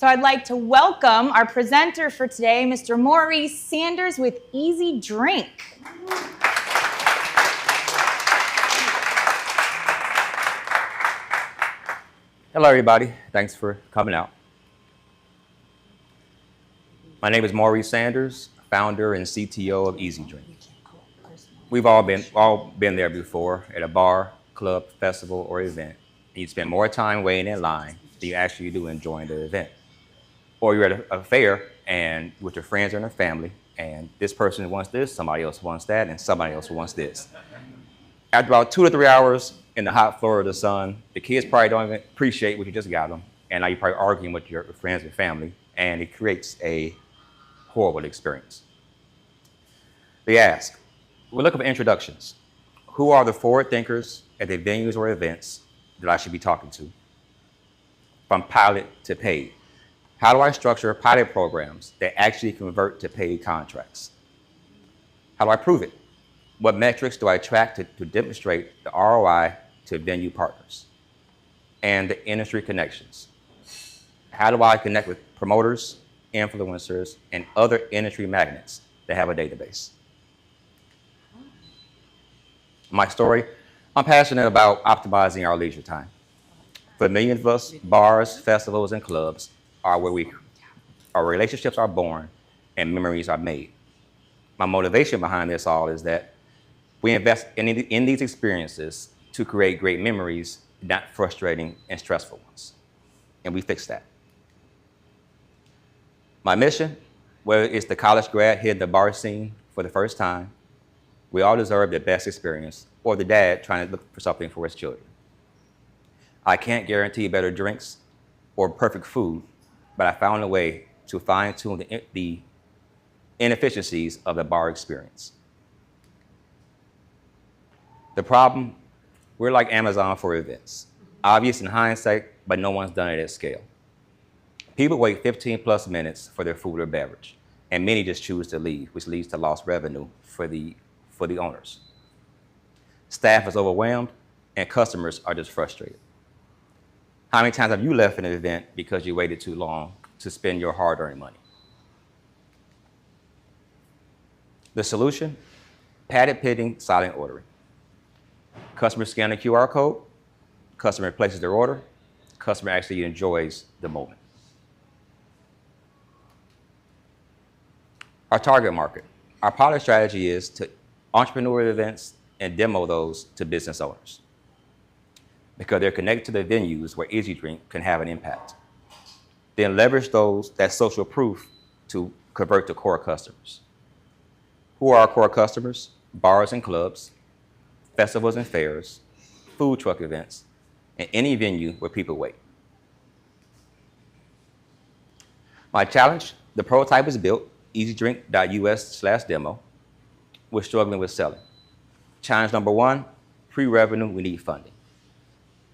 So I'd like to welcome our presenter for today, Mr. Maurice Sanders with EzDrink. Hello, everybody. Thanks for coming out. My name is Maurice Sanders, founder and CTO of EzDrink. We've all been there before at a bar, club, festival, or event. And you spend more time waiting in line than you actually do enjoying the event. Or you're at a fair and with your friends and your family, and this person wants this, somebody else wants that, and somebody else wants this. After about 2 to 3 hours in the hot floor of the sun, the kids probably don't even appreciate what you just got them, and now you're probably arguing with your friends and family, and it creates a horrible experience. They ask, we're looking for introductions. Who are the forward thinkers at the venues or events that I should be talking to? From pilot to paid. How do I structure pilot programs that actually convert to paid contracts? How do I prove it? What metrics do I track to demonstrate the ROI to venue partners? And the industry connections. How do I connect with promoters, influencers, and other industry magnets that have a database? My story, I'm passionate about optimizing our leisure time. For millions of us, bars, festivals, and clubs are where our relationships are born and memories are made. My motivation behind this all is that we invest in these experiences to create great memories, not frustrating and stressful ones. And we fix that. My mission, whether it's the college grad hitting the bar scene for the first time, we all deserve the best experience, or the dad trying to look for something for his children. I can't guarantee better drinks or perfect food, but I found a way to fine-tune the inefficiencies of the bar experience. The problem, we're like Amazon for events. Obvious in hindsight, but no one's done it at scale. People wait 15 plus minutes for their food or beverage, and many just choose to leave, which leads to lost revenue for the owners. Staff is overwhelmed, and customers are just frustrated. How many times have you left an event because you waited too long to spend your hard-earned money? The solution, padded pitting, silent ordering. Customer scan the QR code, customer places their order, customer actually enjoys the moment. Our target market. Our pilot strategy is to entrepreneur events and demo those to business owners, because they're connected to the venues where EzDrink can have an impact. Then leverage that social proof to convert to core customers. Who are our core customers? Bars and clubs, festivals and fairs, food truck events, and any venue where people wait. My challenge, the prototype is built, EzDrink.us/demo. We're struggling with selling. Challenge number 1, pre-revenue, we need funding.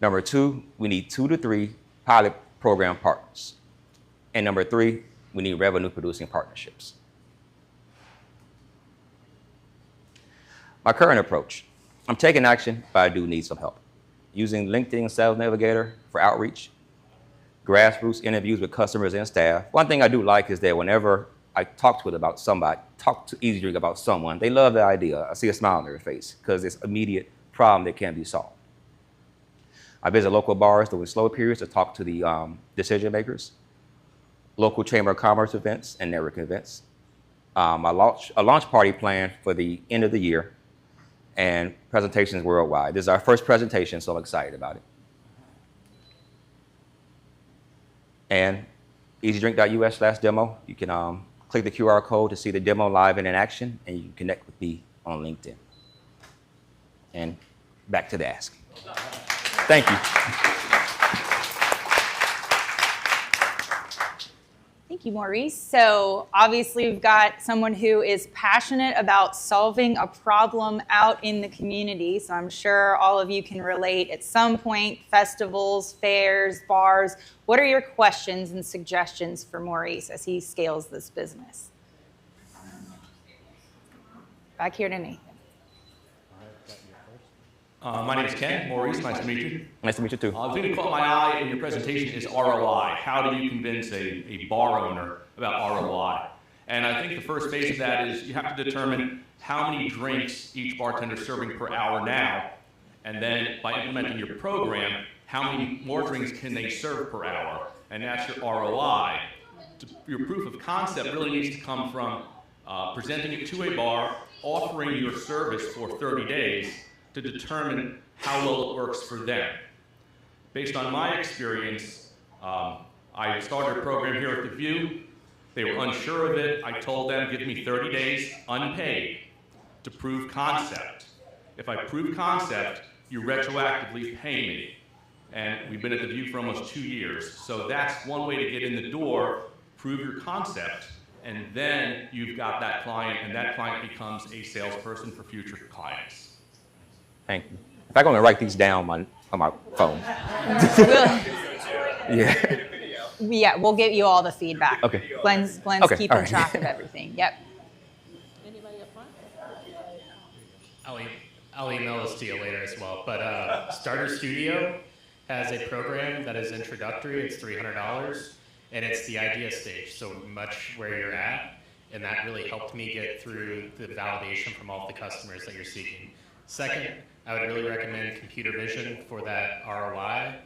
Number 2, we need 2 to 3 pilot program partners. And number 3, we need revenue producing partnerships. My current approach, I'm taking action, but I do need some help. Using LinkedIn Sales Navigator for outreach, grassroots interviews with customers and staff. One thing I do like is that whenever I talk to EzDrink about someone, they love the idea. I see a smile on their face because it's an immediate problem that can be solved. I visit local bars during slow periods to talk to the decision makers, local Chamber of Commerce events and network events. A launch party planned for the end of the year, and presentations worldwide. This is our first presentation, so I'm excited about it. And EzDrink.us/demo, you can click the QR code to see the demo live and in action, and you can connect with me on LinkedIn. And back to the ask. Thank you. Thank you, Maurice. So obviously we've got someone who is passionate about solving a problem out in the community. So I'm sure all of you can relate at some point, festivals, fairs, bars. What are your questions and suggestions for Maurice as he scales this business? Back here to Nathan. My name is Ken. Maurice, nice to meet you. Nice to meet you too. The thing that caught my eye in your presentation is ROI. How do you convince a bar owner about ROI? And I think the first phase of that is you have to determine how many drinks each bartender is serving per hour now, and then by implementing your program, how many more drinks can they serve per hour? And that's your ROI. Your proof of concept really needs to come from presenting it to a bar, offering your service for 30 days to determine how well it works for them. Based on my experience, I started a program here at the View. They were unsure of it. I told them, give me 30 days unpaid to prove concept. If I prove concept, you retroactively pay me. And we've been at the View for almost 2 years. So that's one way to get in the door, prove your concept, and then you've got that client, and that client becomes a salesperson for future clients. Thank you. In fact, I'm going to write these down on my phone. Yeah. Yeah, we'll get you all the feedback. Okay. Glenn's Okay, keeping all right. track of everything. Yep. Anybody up front? I'll email this to you later as well. But Starter Studio has a program that is introductory. It's $300, and it's the idea stage, so much where you're at. And that really helped me get through the validation from all the customers that you're seeking. Second, I would really recommend computer vision for that ROI.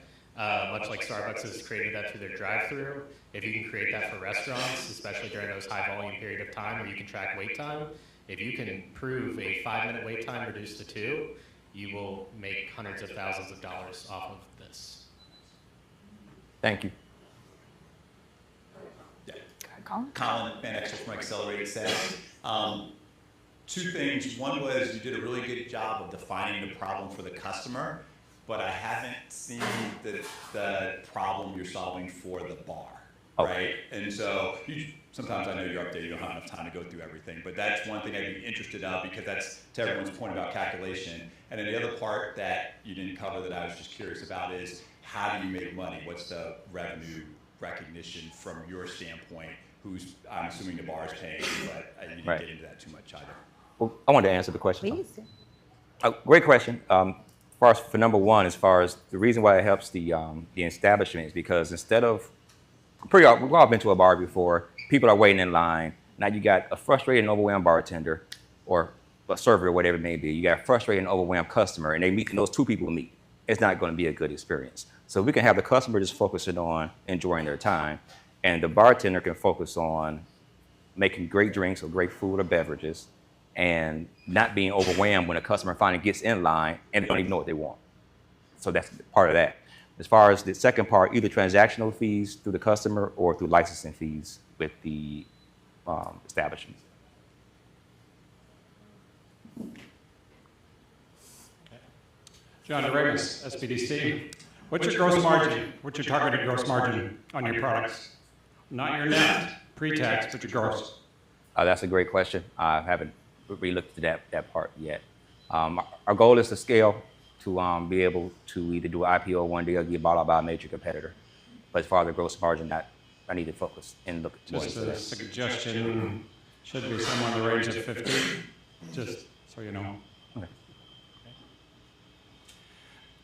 Much like Starbucks has created that through their drive-through. If you can create that for restaurants, especially during those high volume period of time where you can track wait time, if you can prove a 5-minute wait time reduced to 2, you will make hundreds of thousands of dollars off of this. Thank you. Colin Van Exel from Accelerated Sales. 2 things. One was you did a really good job of defining the problem for the customer, but I haven't seen the problem you're solving for the bar, right? And so sometimes I know you're up there, you don't have enough time to go through everything, but that's one thing I'd be interested in because that's to everyone's point about calculation. And then the other part that you didn't cover that I was just curious about is how do you make money? What's the revenue recognition from your standpoint? I'm assuming the bar is paying, but you didn't get into that too much either. Well, I wanted to answer the question. Please. Great question. For number one, as far as the reason why it helps the establishment is because instead of, we've all been to a bar before, people are waiting in line. Now you got a frustrated and overwhelmed bartender or a server or whatever it may be. You got a frustrated and overwhelmed customer, and those 2 people meet. It's not going to be a good experience. So we can have the customer just focusing on enjoying their time, and the bartender can focus on making great drinks or great food or beverages, and not being overwhelmed when a customer finally gets in line and they don't even know what they want. So that's part of that. As far as the second part, either transactional fees through the customer or through licensing fees with the establishment. John DeRamus, SBDC. What's your gross margin? What's your targeted gross margin on your products? Not your net, pre-tax, but your gross. That's a great question. I haven't really looked at that part yet. Our goal is to scale to be able to either do an IPO one day or get bought out by a major competitor. But as far as the gross margin, I need to focus and look at Just a suggestion, should be somewhere in the range of 50, just so you know. Okay.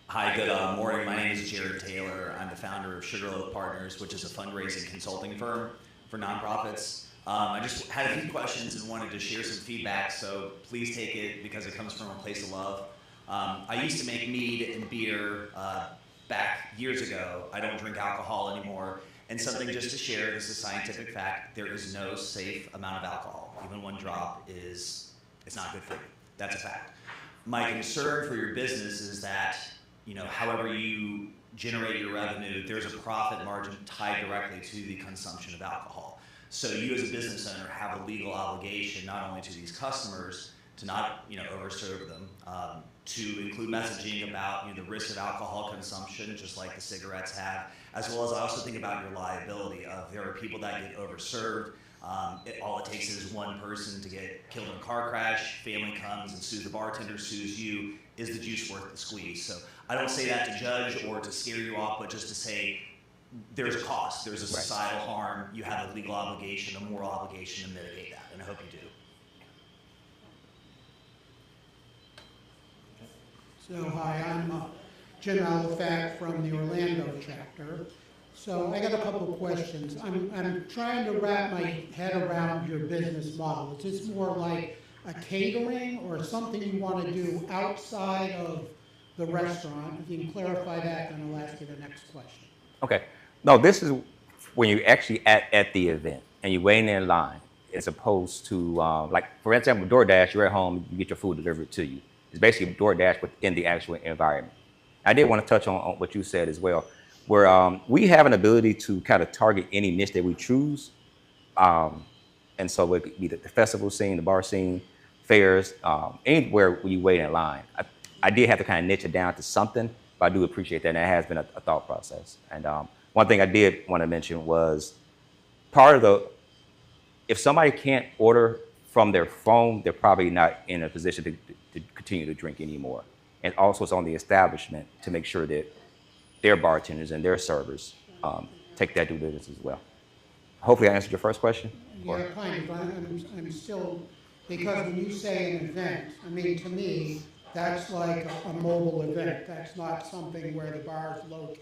Hi, good morning. My name is Jared Taylor. I'm the founder of Sugarloaf Partners, which is a fundraising consulting firm for nonprofits. I just had a few questions and wanted to share some feedback, so please take it because it comes from a place of love. I used to make mead and beer back years ago. I don't drink alcohol anymore. And something just to share, this is a scientific fact, there is no safe amount of alcohol. Even 1 drop it's not good for you. That's a fact. My concern for your business is that, however you generate your revenue, there's a profit margin tied directly to the consumption of alcohol. So you as a business owner have a legal obligation not only to these customers to not overserve them, to include messaging about the risk of alcohol consumption, just like the cigarettes have, as well as I also think about your liability of there are people that get overserved. All it takes is one person to get killed in a car crash, family comes and sues the bartender, sues you. Is the juice worth the squeeze? So I don't say that to judge or to scare you off, but just to say there's a cost, there's a societal harm, you have a legal obligation, a moral obligation to mitigate that, and I hope you do. So hi, I'm Jim Alifat from the Orlando chapter. So I got a couple of questions. I'm trying to wrap my head around your business model. Is this more like a catering or something you want to do outside of the restaurant? If you can clarify that, then I'll ask you the next question. Okay. No, this is when you're actually at the event and you're waiting in line, as opposed to, like, for example, DoorDash, you're at home, you get your food delivered to you. It's basically DoorDash within the actual environment. I did want to touch on what you said as well, where we have an ability to kind of target any niche that we choose. And so it could be the festival scene, the bar scene, fairs, anywhere where you wait in line. I did have to kind of niche it down to something, but I do appreciate that, and that has been a thought process. And one thing I did want to mention was part of if somebody can't order from their phone, they're probably not in a position to continue to drink anymore. And also it's on the establishment to make sure that their bartenders and their servers take that due diligence as well. Hopefully I answered your first question. Yeah, kind of. I'm still, because when you say an event, I mean, to me, that's like a mobile event. That's not something where the bar is located.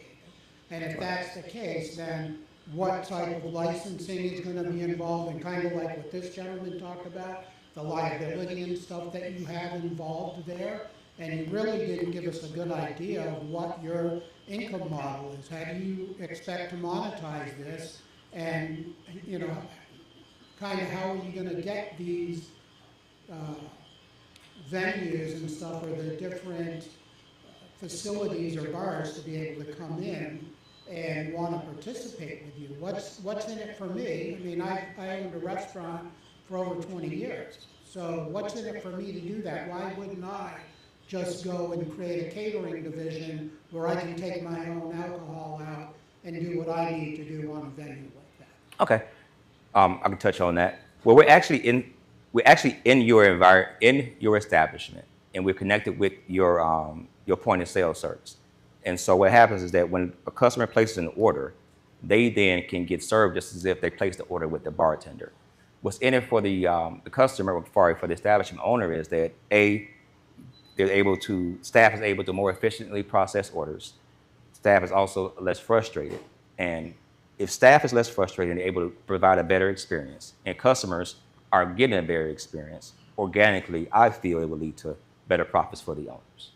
And if that's the case, then what type of licensing is going to be involved, and kind of like what this gentleman talked about, the liability and stuff that you have involved there. And you really didn't give us a good idea of what your income model is. How do you expect to monetize this? And, you know, kind of how are you going to get these venues and stuff, or the different facilities or bars to be able to come in and want to participate with you? What's in it for me? I mean, I owned a restaurant for over 20 years. So what's in it for me to do that? Why wouldn't I just go and create a catering division where I can take my own alcohol out and do what I need to do on a venue like that? Okay, I can touch on that. Well, we're actually in your establishment, and we're connected with your point of sale service. And so what happens is that when a customer places an order, they then can get served just as if they placed the order with the bartender. What's in it for the customer, for the establishment owner, is that staff is able to more efficiently process orders. Staff is also less frustrated. And if staff is less frustrated, they're able to provide a better experience, and customers are getting a better experience, organically, I feel it will lead to better profits for the owners.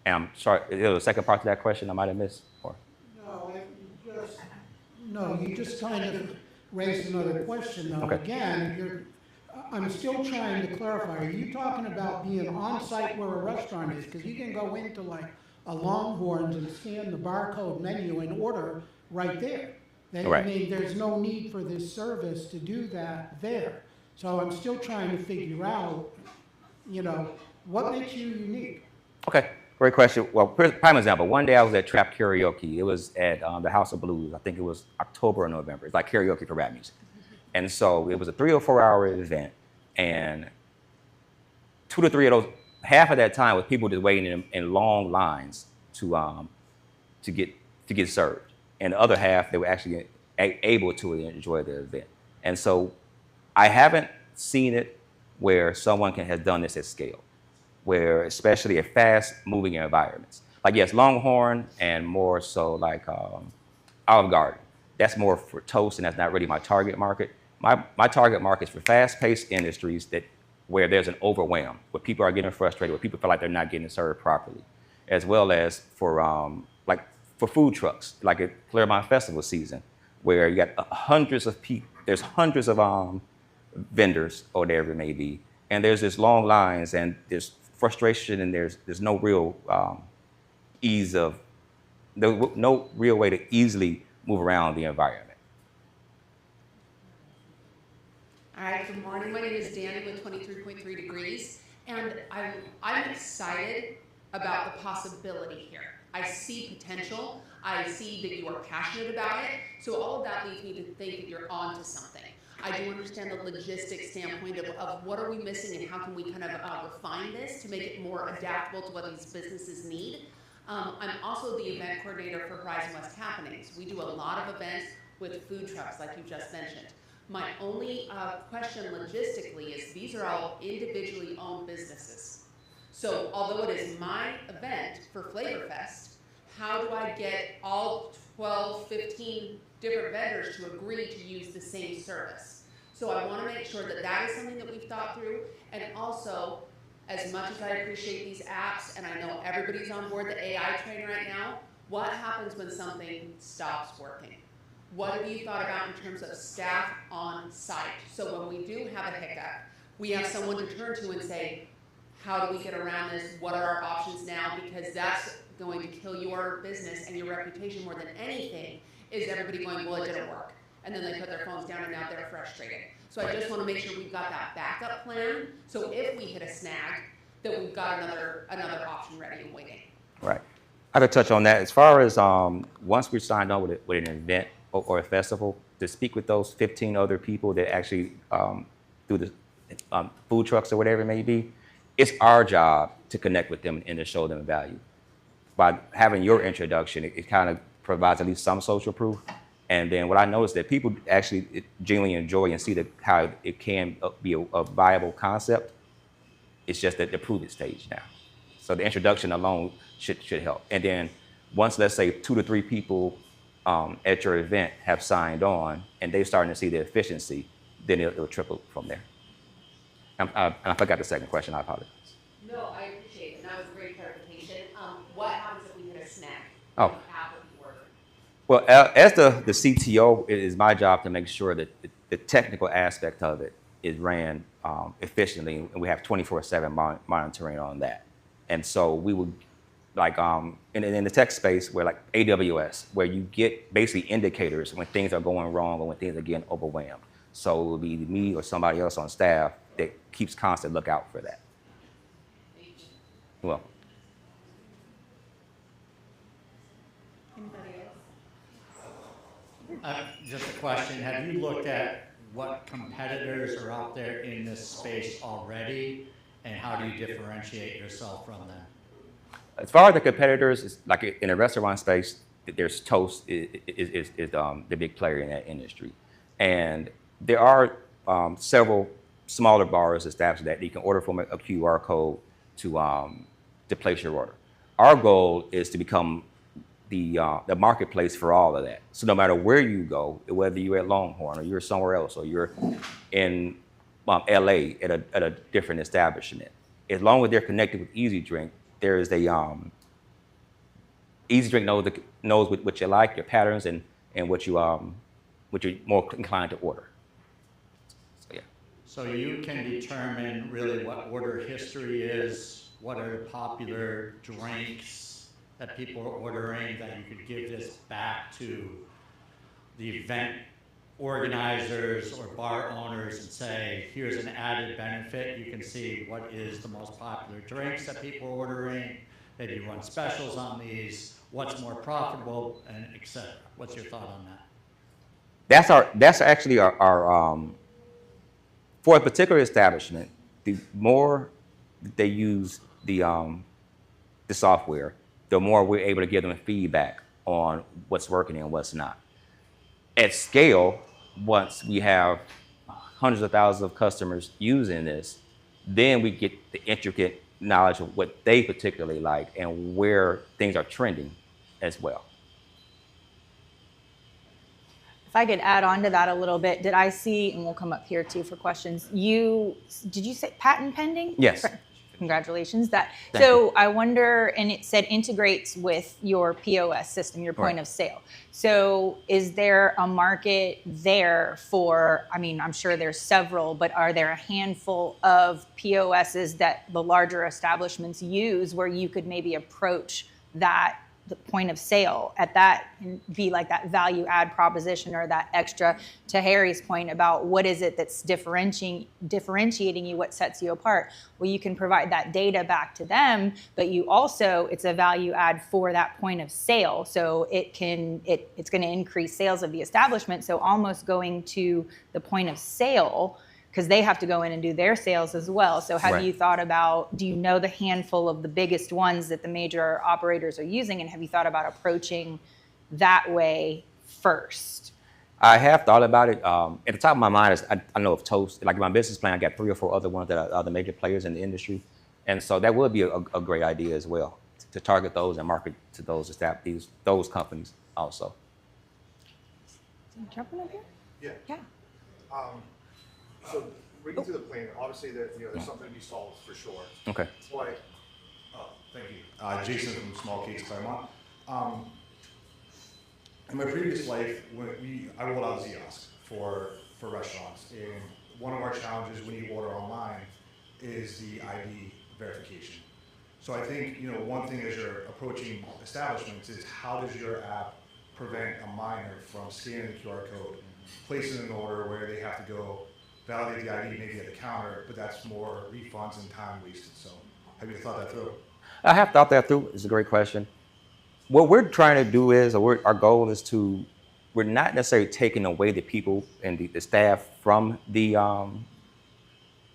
And I'm sorry, is there a second part to that question I might have missed? Or? No, you just kind of raised another question, though. Okay. Again, I'm still trying to clarify. Are you talking about being on site where a restaurant is? Because you can go into like a Longhorns and scan the barcode menu and order right there. Right. I mean, there's no need for this service to do that there. So I'm still trying to figure out, you know, what makes you unique? Okay, great question. Well, prime example, one day I was at Trap Karaoke. It was at the House of Blues. I think it was October or November. It's like karaoke for rap music. And so it was a 3 or 4 hour event. And 2 to 3 of those, half of that time was people just waiting in long lines to get served. And the other half, they were actually able to enjoy the event. And so I haven't seen it where someone has done this at scale, where especially at fast-moving environments. Like, yes, Longhorn and more so like Olive Garden. That's more for toast, and that's not really my target market. My target market is for fast-paced industries where there's an overwhelm, where people are getting frustrated, where people feel like they're not getting served properly, as well as for food trucks, like at Clermont festival season, where you got hundreds of people, there's hundreds of vendors or whatever it may be, and there's this long lines, and there's frustration, and there's no real no real way to easily move around the environment. All right, good morning. My name is Danny with 23.3 Degrees, and I'm excited about the possibility here. I see potential. I see that you are passionate about it. So all of that leads me to think that you're onto something. I do understand the logistics standpoint of what are we missing and how can we kind of refine this to make it more adaptable to what these businesses need. I'm also the event coordinator for Horizon West Happenings. We do a lot of events with food trucks, like you just mentioned. My only question logistically is these are all individually owned businesses. So although it is my event for Flavor Fest, how do I get all 12, 15 different vendors to agree to use the same service? So I want to make sure that that is something that we've thought through. And also, as much as I appreciate these apps, and I know everybody's on board the AI train right now, what happens when something stops working? What have you thought about in terms of staff on site? So when we do have a hiccup, we have someone to turn to and say, how do we get around this? What are our options now? Because that's going to kill your business and your reputation more than anything, is everybody going, well, it didn't work. And then they put their phones down and now they're frustrated. So I just want to make sure we've got that backup plan. So if we hit a snag, that we've got another option ready and waiting. Right. I could touch on that. As far as once we're signed on with an event or a festival, to speak with those 15 other people that actually do the food trucks or whatever it may be, it's our job to connect with them and to show them value. By having your introduction, it kind of provides at least some social proof. And then what I noticed that people actually genuinely enjoy and see how it can be a viable concept. It's just at the prove it stage now. So the introduction alone should help. And then once, let's say, 2 to 3 people at your event have signed on and they're starting to see the efficiency, then it'll triple from there. And I forgot the second question, I apologize. No, I appreciate it, and that was a great clarification. What happens if we hit a snag? Oh. After the order? Well, as the CTO, it is my job to make sure that the technical aspect of it is ran efficiently, and we have 24/7 monitoring on that. And so we would, like in the tech space, where like AWS, where you get basically indicators when things are going wrong or when things are getting overwhelmed. So it will be me or somebody else on staff that keeps constant lookout for that. Well. Anybody else? Just a question, have you looked at what competitors are out there in this space already, and how do you differentiate yourself from them? As far as the competitors, it's like in the restaurant space, there's Toast is the big player in that industry. And there are several smaller bars established that you can order from a QR code to place your order. Our goal is to become the marketplace for all of that. So no matter where you go, whether you're at Longhorn or you're somewhere else or you're in LA at a different establishment, as long as they're connected with EzDrink, there is EzDrink knows what you like, your patterns, and what you're more inclined to order. So yeah. So you can determine really what order history is, what are the popular drinks that people are ordering, that you could give this back to the event organizers or bar owners and say, here's an added benefit. You can see what is the most popular drinks that people are ordering, maybe run specials on these, what's more profitable, and et cetera. What's your thought on that? That's actually our for a particular establishment, the more they use the software, the more we're able to give them feedback on what's working and what's not. At scale, once we have hundreds of thousands of customers using this, then we get the intricate knowledge of what they particularly like and where things are trending as well. If I could add on to that a little bit, did I see, and we'll come up here too for questions, did you say patent pending? Yes. Congratulations. Thank So you. I wonder, and it said integrates with your POS system, your point Right. of sale. So is there a market there for, I mean, I'm sure there's several, but are there a handful of POSs that the larger establishments use where you could maybe approach the point of sale at that and be like that value add proposition or that extra, to Harry's point about what is it that's differentiating you, what sets you apart? Well, you can provide that data back to them, but you also, it's a value add for that point of sale. So it's going to increase sales of the establishment. So almost going to the point of sale, because they have to go in and do their sales as well. So have Right. you thought about, do you know the handful of the biggest ones that the major operators are using, and have you thought about approaching that way first? I have thought about it. At the top of my mind is I know of Toast. Like in my business plan, I got 3 or 4 other ones that are the major players in the industry. And so that would be a great idea as well, to target those and market to those companies also. Jumping up here? Yeah. Yeah. So reading through the plan, obviously there's something to be solved for sure. Okay. But, thank you. Jason from Small Cakes Clermont. In my previous life, I rolled out Ziosk for restaurants, and one of our challenges when you order online is the ID verification. So I think one thing as you're approaching establishments is how does your app prevent a minor from scanning the QR code, placing an order where they have to go validate the ID maybe at the counter, but that's more refunds and time wasted. So have you thought that through? I have thought that through. It's a great question. What we're trying to do is, our goal is we're not necessarily taking away the people and the staff from the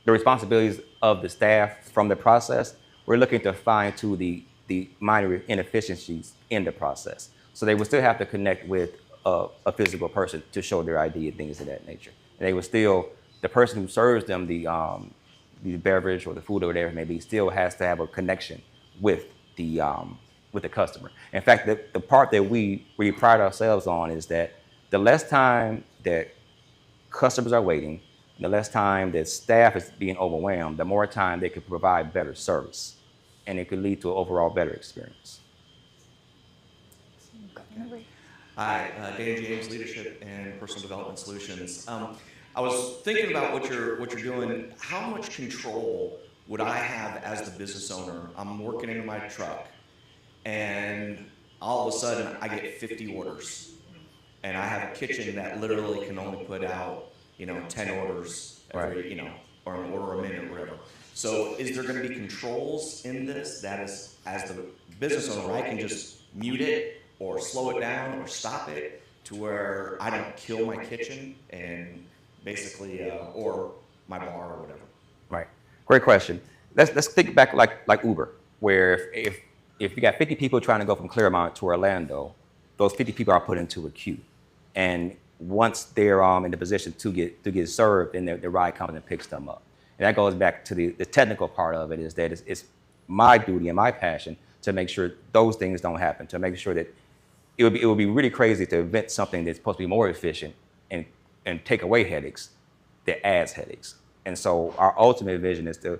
responsibilities of the staff from the process. We're looking to fine-tune the minor inefficiencies in the process. So they would still have to connect with a physical person to show their ID and things of that nature. And they would still, the person who serves them the beverage or the food or whatever it may be, still has to have a connection with the customer. In fact, the part that we pride ourselves on is that the less time that customers are waiting, the less time that staff is being overwhelmed, the more time they can provide better service. And it could lead to an overall better experience. Hi, Dan James, Leadership and Personal Development Solutions. I was thinking about what you're doing. How much control would I have as the business owner? I'm working in my truck, and all of a sudden I get 50 orders, and I have a kitchen that literally can only put out 10 orders every, or an order a minute or whatever. So is there going to be controls in this that is, as the business owner, I can just mute it or slow it down or stop it to where I don't kill my kitchen and basically, or my bar or whatever? Right. Great question. Let's think back like Uber, where if you got 50 people trying to go from Clermont to Orlando, those 50 people are put into a queue. And once they're in the position to get served, then the ride comes and picks them up. And that goes back to the technical part of it, is that it's my duty and my passion to make sure those things don't happen, to make sure that it would be really crazy to invent something that's supposed to be more efficient and take away headaches that adds headaches. And so our ultimate vision is to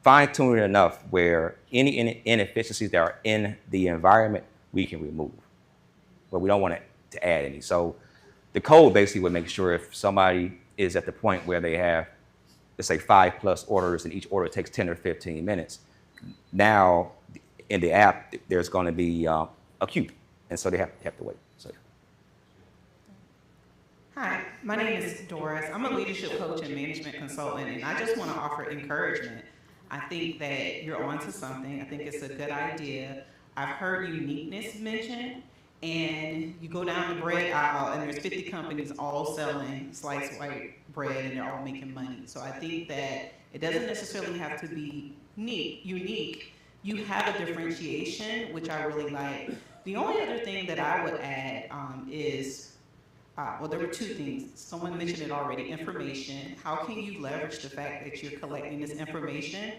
fine-tune it enough where any inefficiencies that are in the environment, we can remove, but we don't want to add any. So the code basically would make sure if somebody is at the point where they have, let's say 5+ orders and each order takes 10 or 15 minutes, now in the app, there's going to be a queue. And so they have to wait. So. Hi, my name is Doris. I'm a leadership coach and management consultant, and I just want to offer encouragement. I think that you're onto something. I think it's a good idea. I've heard uniqueness mentioned, and you go down the bread aisle, and there's 50 companies all selling sliced white bread, and they're all making money. So I think that it doesn't necessarily have to be unique. You have a differentiation, which I really like. The only other thing that I would add is, well, there were two things. Someone mentioned it already, information. How can you leverage the fact that you're collecting this information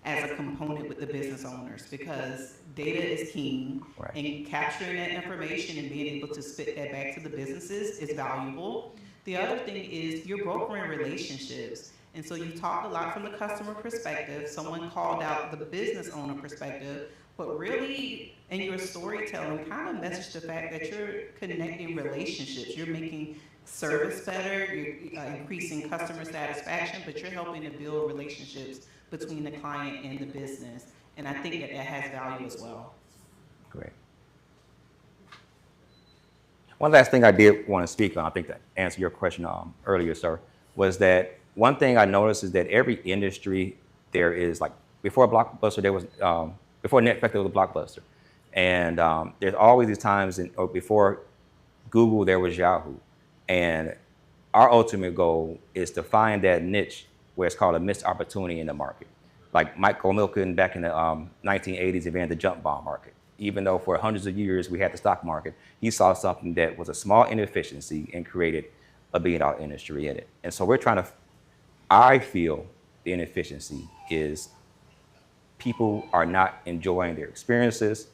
as a component with the business owners? Because data is king, right, and capturing that information and being able to spit that back to the businesses is valuable. The other thing is you're brokering relationships. And so you talked a lot from the customer perspective. Someone called out the business owner perspective, but really in your storytelling, kind of message the fact that you're connecting relationships. You're making service better, you're increasing customer satisfaction, but you're helping to build relationships between the client and the business. And I think that has value as well. Great. One last thing I did want to speak on, I think to answer your question earlier, sir, was that one thing I noticed is that every industry there is, like, before Blockbuster, there was, before Netflix, there was a Blockbuster. And there's always these times, before Google, there was Yahoo. And our ultimate goal is to find that niche where it's called a missed opportunity in the market. Like Michael Milken back in the 1980s invented the jump bond market. Even though for hundreds of years we had the stock market, he saw something that was a small inefficiency and created a billion-dollar industry in it. And so we're trying to, I feel the inefficiency is people are not enjoying their experiences,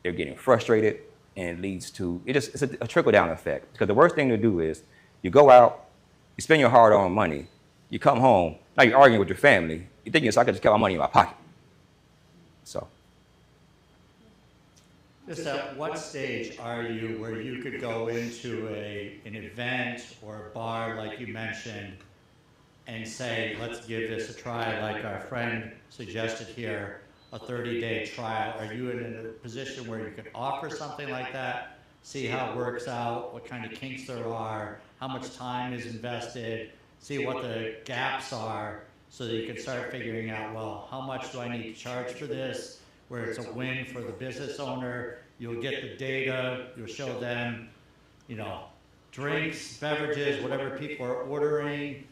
they're getting frustrated, and it leads to, it's a trickle-down effect. Because the worst thing to do is you go out, you spend your hard-earned money, you come home, now you're arguing with your family, you're thinking, so I could just keep my money in my pocket. So. Just at what stage are you where you could go into an event or a bar like you mentioned and say, let's give this a try, like our friend suggested here, a 30-day trial? Are you in a position where you can offer something like that, see how it works out, what kind of kinks there are, how much time is invested, see what the gaps are, so that you can start figuring out, well, how much do I need to charge for this, where it's a win for the business owner, you'll get the data, you'll show them, drinks, beverages, whatever people are ordering,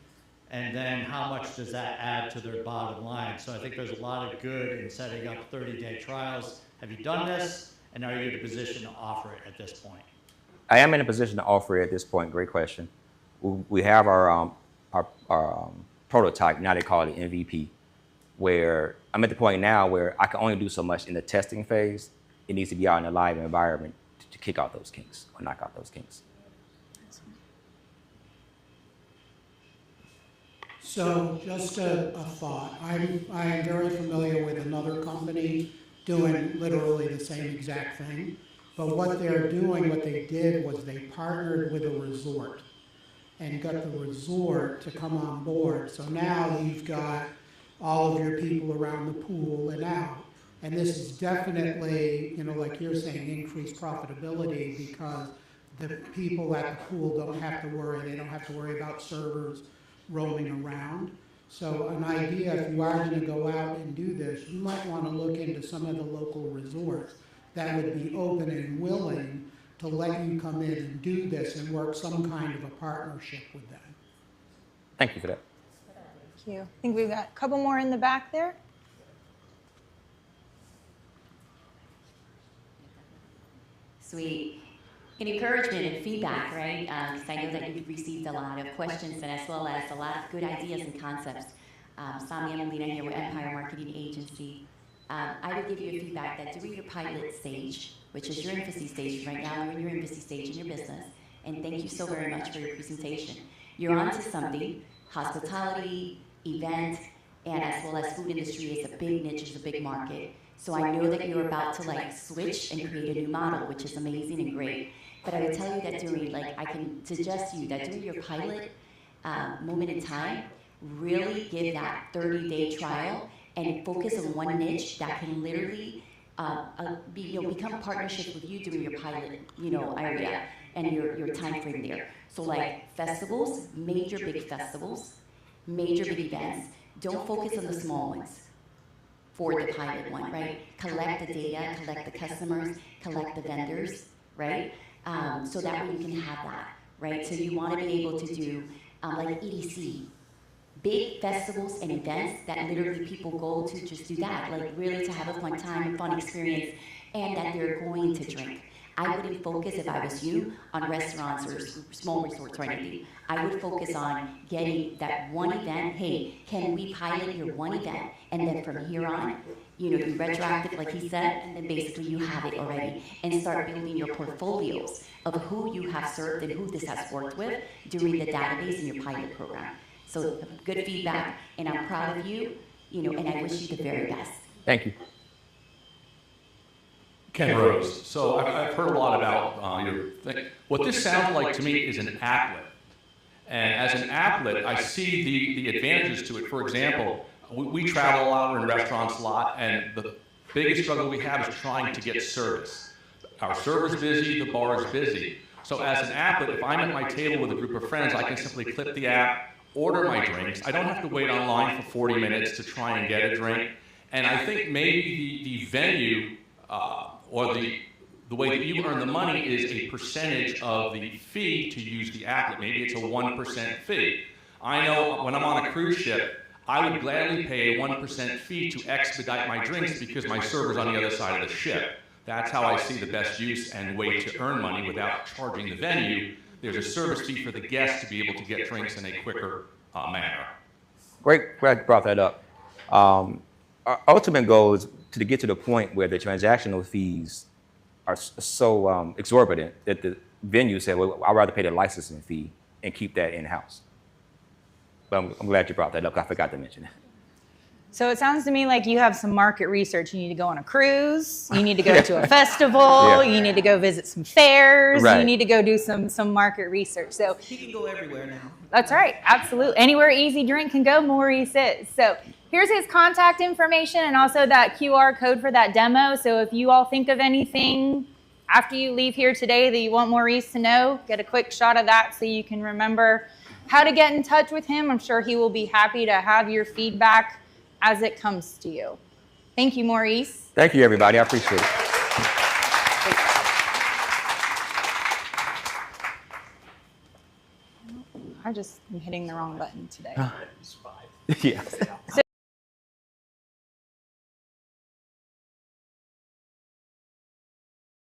and then how much does that add to their bottom line? So I think there's a lot of good in setting up 30-day trials. Have you done this, and are you in a position to offer it at this point? I am in a position to offer it at this point. Great question. We have our prototype, now they call it MVP, where I'm at the point now where I can only do so much in the testing phase. It needs to be out in a live environment to kick out those kinks or knock out those kinks. So just a thought. I am very familiar with another company doing literally the same exact thing. But what they're doing, what they did was they partnered with a resort and got the resort to come on board. So now you've got all of your people around the pool and out. And this is definitely, like you're saying, increased profitability because the people at the pool don't have to worry. They don't have to worry about servers roaming around. So an idea, if you are going to go out and do this, you might want to look into some of the local resorts that would be open and willing to let you come in and do this and work some kind of a partnership with them. Thank you for that. Thank you. I think we've got a couple more in the back there. Sweet. And encouragement and feedback, right? Because I know that you've received a lot of questions and as well as a lot of good ideas and concepts. Sami and Alina here with Empire Marketing Agency. I would give you a feedback that during your pilot stage, which is your infancy stage right now, you're in your infancy stage in your business, and thank you so very much for your presentation. You're onto something, hospitality, event, and as well as food industry is a big niche, is a big market. So I know that you're about to switch and create a new model, which is amazing and great. But I would tell you that during, I can suggest to you that during your pilot moment in time, really give that 30-day trial and focus on one niche that can literally become a partnership with you during your pilot, area and your time frame there. So festivals, major big festivals, major big events. Don't focus on the small ones for the pilot one, right? Collect the data, collect the customers, collect the vendors, right? So that way you can have that, right? So you want to be able to do EDC, big festivals and events that literally people go to just do that, really to have a fun time, fun experience, and that they're going to drink. I wouldn't focus, if I was you, on restaurants or small resorts or anything. I would focus on getting that one event. Hey, can we pilot your one event? And then from here on, do retroactive, like he said, and then basically you have it already. And start building your portfolios of who you have served and who this has worked with during the database in your pilot program. So good feedback, and I'm proud of you, and I wish you the very best. Thank you. Ken Rose. So I've heard a lot about your thing. What this sounds like to me is an applet. And as an applet, I see the advantages to it. For example, we travel a lot, we're in restaurants a lot, and the biggest struggle we have is trying to get service. Our server's busy, the bar is busy. So as an applet, if I'm at my table with a group of friends, I can simply clip the app, order my drinks. I don't have to wait online for 40 minutes to try and get a drink. And I think maybe the venue or the way that you earn the money is a percentage of the fee to use the applet. Maybe it's a 1% fee. I know when I'm on a cruise ship, I would gladly pay a 1% fee to expedite my drinks because my server's on the other side of the ship. That's how I see the best use and way to earn money without charging the venue. There's a service fee for the guest to be able to get drinks in a quicker manner. Great, glad you brought that up. our ultimate goal is to get to the point where the transactional fees are so exorbitant that the venue said, well, I'd rather pay the licensing fee and keep that in-house. But I'm glad you brought that up, 'cause I forgot to mention it. So it sounds to me like you have some market research. You need to go on a cruise. You need to go to a festival. You need to go visit some fairs. Right. You need to go do some market research. So He can go everywhere now. that's right, absolutely. Anywhere EzDrink can go, Maurice is. So here's his contact information and also that QR code for that demo. So if you all think of anything after you leave here today that you want Maurice to know, get a quick shot of that so you can remember how to get in touch with him. I'm sure he will be happy to have your feedback as it comes to you. Thank you, Maurice. Thank you, everybody. I appreciate it. I just am hitting the wrong button today. Yeah.